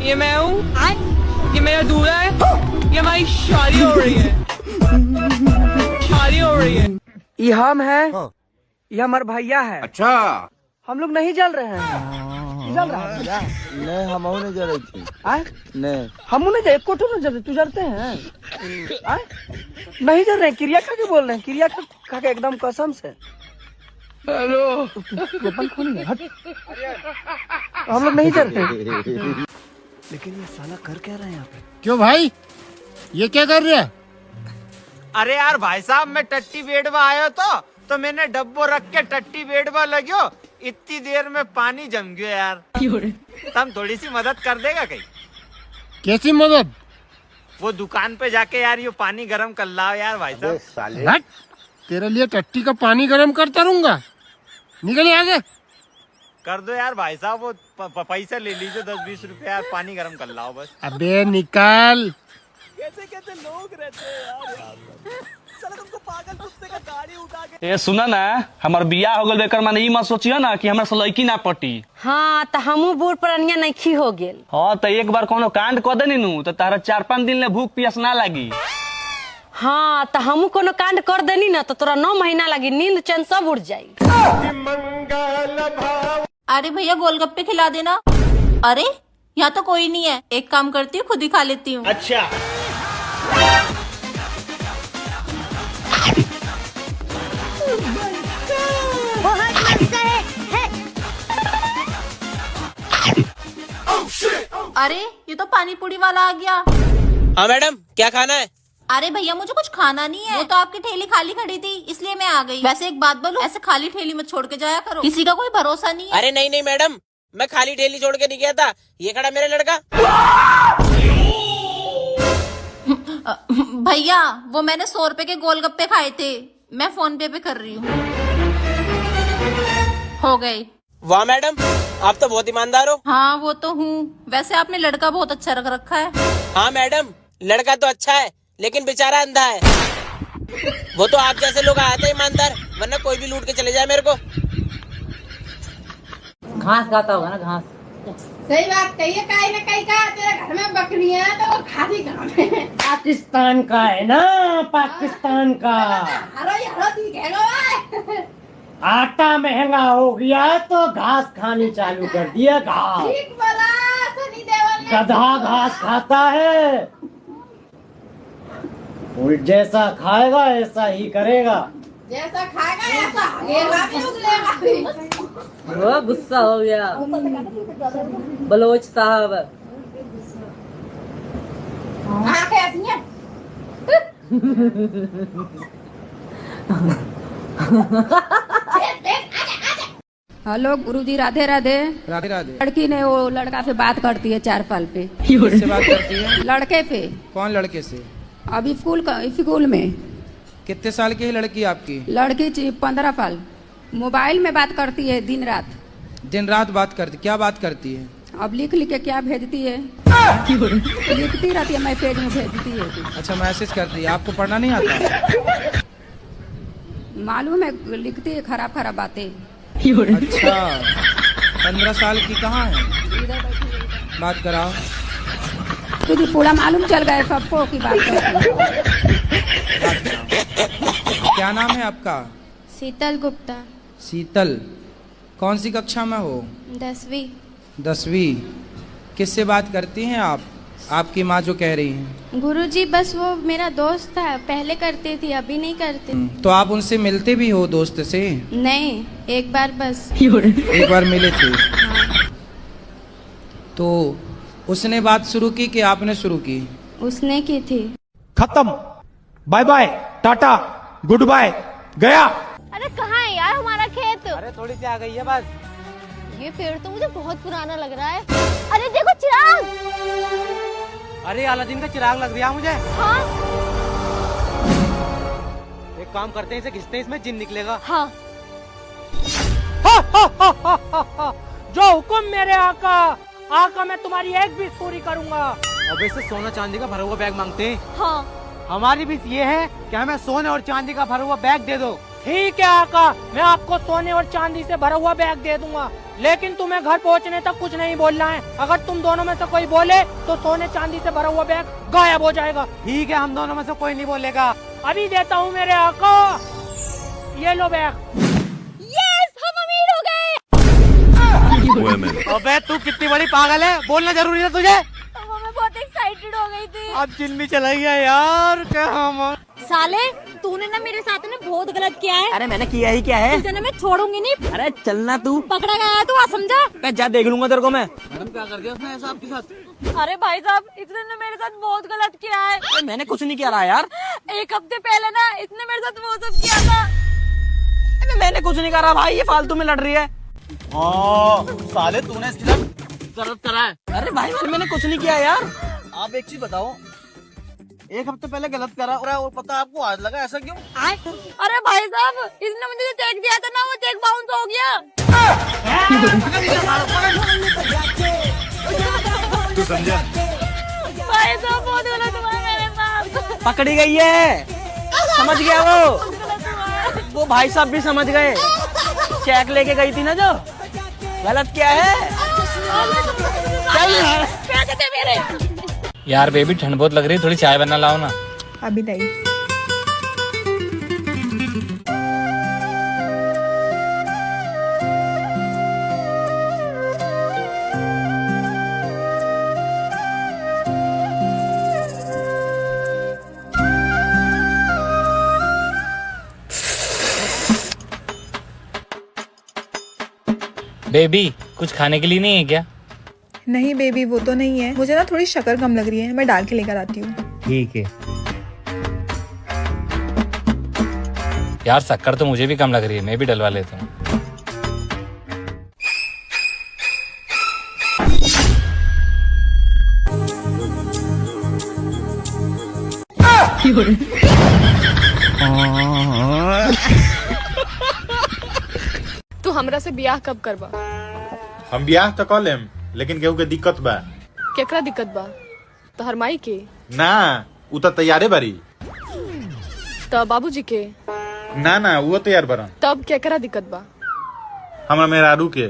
ये मैं हूँ, ये मेरा दूल्हा है, ये हमारी शादी हो रही है, शादी हो रही है। ये हम है, ये हमारा भैया है। अच्छा, हम लोग नहीं जल रहे हैं। जल रहा है भैया? नहीं, हम नहीं जल रही थी। नहीं, हम नहीं जल, कोटो नहीं जल रहे। तू जलते हैं? नहीं जल रहे हैं, क्रिया खा के बोल रहे हैं, क्रिया खा के एकदम कसम से। हेलो, हम लोग नहीं जल रहे। लेकिन ये साला कर क्या रहे हैं यहाँ पे? क्यों भाई, ये क्या कर रहे हैं? अरे यार भाई साहब, मैं टट्टी बेड में आयो तो मैंने डब्बो रख के टट्टी बेड में लग्यो, इतनी देर में पानी जम गयो यार। तुम थोड़ी सी मदद कर देगा कहीं? कैसी मदद? वो दुकान पे जाके यार ये पानी गरम कर लाओ यार भाई साहब। हट, तेरे लिए टट्टी का पानी गरम करता रहूंगा, निकल आगे। कर दो यार भाई साहब, वो पैसा ले लीजिए 10-20 रुपए यार, पानी गरम कर लाओ बस। अबे निकाल। कैसे कैसे लोग रहते हैं यार। साला तुमको पागल कुत्ते का गाड़ी उठा के। ए सुना ना, हमार बियाह हो गल, बेकर माने ई मत सोचियो ना कि हमरा से लड़की ना पटी। हाँ तो हमू बूढ़ पुरानिया नहीं हो गेल। हाँ तो एक बार कोनो कांड कर देनी नु तो तारा 4-5 दिन ले भूख प्यास ना लगी। हाँ तो हमू कोनो कांड कर देनी ना तो तोरा 9 महीना लगी, नींद चैन सब उड़ जाई। अरे भैया गोलगप्पे खिला देना। अरे यहाँ तो कोई नहीं है, एक काम करती हूँ, खुद ही खा लेती हूँ। अच्छा, अरे ये तो पानी पूरी वाला आ गया। हाँ मैडम, क्या खाना है? अरे भैया मुझे कुछ खाना नहीं है, वो तो आपकी ठेली खाली खड़ी थी इसलिए मैं आ गई। वैसे एक बात बोलूं, ऐसे खाली ठेली मत छोड़ के जाया करो, किसी का कोई भरोसा नहीं है। अरे नहीं नहीं मैडम, मैं खाली ठेली छोड़ के नहीं गया था, ये खड़ा मेरा लड़का। भैया वो मैंने 100 रुपए के गोलगप्पे खाए थे, मैं फोन पे कर रही हूँ। हो गए। वाह मैडम, आप तो बहुत ईमानदार हो। हाँ वो तो हूँ, वैसे आपने लड़का बहुत अच्छा रख रखा है। हाँ मैडम, लड़का तो अच्छा है लेकिन बेचारा अंधा है। वो तो आप जैसे लोग आते ईमानदार, वरना कोई भी लूट के चले जाए मेरे को। घास खाता होगा ना, घास। सही बात कहिए, कहीं न कहीं का तेरे घर में बकरियां है तो वो खाती कहाँ है? पाकिस्तान का है ना, पाकिस्तान का। हरो दिखेगा। आटा महंगा हो गया तो घास खानी चालू कर दिया। घास ठीक बोला सनी देओल ने। गधा घास खाता है, उल्ट जैसा खाएगा ऐसा ही करेगा। जैसा खाएगा ऐसा हगेगा भी उगलेगा भी। वो गुस्सा हो गया बलोच साहब। आंखें ऐसी हैं। हेलो गुरुजी, राधे राधे। राधे राधे। लड़की ने वो लड़का से बात करती है 4 साल पे। किससे बात करती है? लड़के पे। कौन लड़के से? अभी स्कूल में। कितने साल की है लड़की आपकी? लड़की 15 साल। मोबाइल में बात करती है दिन रात। दिन रात बात करती? क्या बात करती है? अब लिख लिख के क्या भेजती है, लिखती रहती है, मैसेज में भेजती है। अच्छा, मैसेज करती है। आपको पढ़ना नहीं आता? मालूम है, लिखती है खराब खराब बातें। अच्छा, 15 साल की कहाँ है? बात कराओ। तुझे पूरा मालूम चल गया सबको की बात करती है। क्या नाम है आपका? शीतल गुप्ता। शीतल, कौन सी कक्षा में हो? 10वीं। 10वीं। किससे बात करती हैं आप? आपकी माँ जो कह रही हैं। गुरुजी बस वो मेरा दोस्त था, पहले करती थी अभी नहीं करती। तो आप उनसे मिलते भी हो दोस्त से? नहीं, एक बार बस। एक बार मिले थे। तो उसने बात शुरू की कि आपने शुरू की? उसने की थी। खत्म, बाय बाय, टाटा, गुड बाय, गया। अरे कहाँ है यार हमारा खेत? अरे थोड़ी सी आ गई है बस। ये पेड़ तो मुझे बहुत पुराना लग रहा है। अरे देखो चिराग। अरे अलादीन का चिराग लग रहा मुझे। हाँ एक काम करते हैं, इसे घिसते हैं, इसमें जिन निकलेगा। हाँ। जो हुक्म मेरे आका, आका मैं तुम्हारी एक भी पूरी करूंगा। अब इसे सोना चांदी का भरा हुआ बैग मांगते हैं। हाँ। हमारी भी ये है कि हमें सोने और चांदी का भरा हुआ बैग दे दो। ठीक है आका, मैं आपको सोने और चांदी से भरा हुआ बैग दे दूंगा, लेकिन तुम्हें घर पहुंचने तक कुछ नहीं बोलना है। अगर तुम दोनों में से कोई बोले तो सोने चांदी से भरा हुआ बैग गायब हो जाएगा। ठीक है, हम दोनों में से कोई नहीं बोलेगा। अभी देता हूँ मेरे आका, ये लो बैग। यस, हम अमीर हो गए। अबे तू कितनी बड़ी पागल है, बोलना जरूरी है तुझे। मैं बहुत एक्साइटेड हो गई थी। अब जिन भी चला गया यार, क्या हम साले, तूने ना मेरे साथ ना बहुत गलत किया है। अरे मैंने किया ही क्या है? तुझे ना मैं छोड़ूंगी नहीं। अरे चलना तू। पकड़ा गया तू, समझा? मैं जा देख लूंगा तेरे को मैं। मैडम क्या कर दिया उसने ऐसा आपके साथ? अरे भाई साहब, इसने ना मेरे साथ बहुत गलत किया है। अरे मैंने कुछ नहीं किया रहा यार। एक हफ्ते पहले ना इसने मेरे साथ वो सब किया था। अरे मैंने कुछ नहीं करा भाई, ये फालतू में लड़ रही है। साले तूने इसके साथ गलत करा है। अरे भाई मैंने कुछ नहीं किया यार। आप एक चीज बताओ, एक हफ्ते पहले गलत करा और पता आपको आज लगा, ऐसा क्यों? अरे भाई साहब, इसने मुझे जो चेक दिया था ना, वो चेक बाउंस हो गया। तू समझा? भाई साहब बहुत गलत हुआ मेरे साथ। पकड़ी गई है, समझ गया वो भाई साहब भी समझ गए। चेक लेके गई थी ना जो, गलत क्या है? चल मेरे। यार बेबी ठंड बहुत लग रही है, थोड़ी चाय बना लाओ ना। अभी नहीं। बेबी कुछ खाने के लिए नहीं है क्या? नहीं बेबी, वो तो नहीं है। मुझे ना थोड़ी शक्कर कम लग रही है, मैं डाल के लेकर आती हूँ। ठीक है यार, शक्कर तो मुझे भी कम लग रही है, मैं भी डलवा लेता हूँ। तू हमरा से ब्याह कब करबा? हम ब्याह तो कर लेम, लेकिन केहू के दिक्कत बा। केकरा दिक्कत बा? तोहर माई के? ना, उ तो तैयारे बारी। तब बाबूजी के? ना, वो तैयार बरन। तब केकरा दिक्कत बा? हमरा मेहरारू के।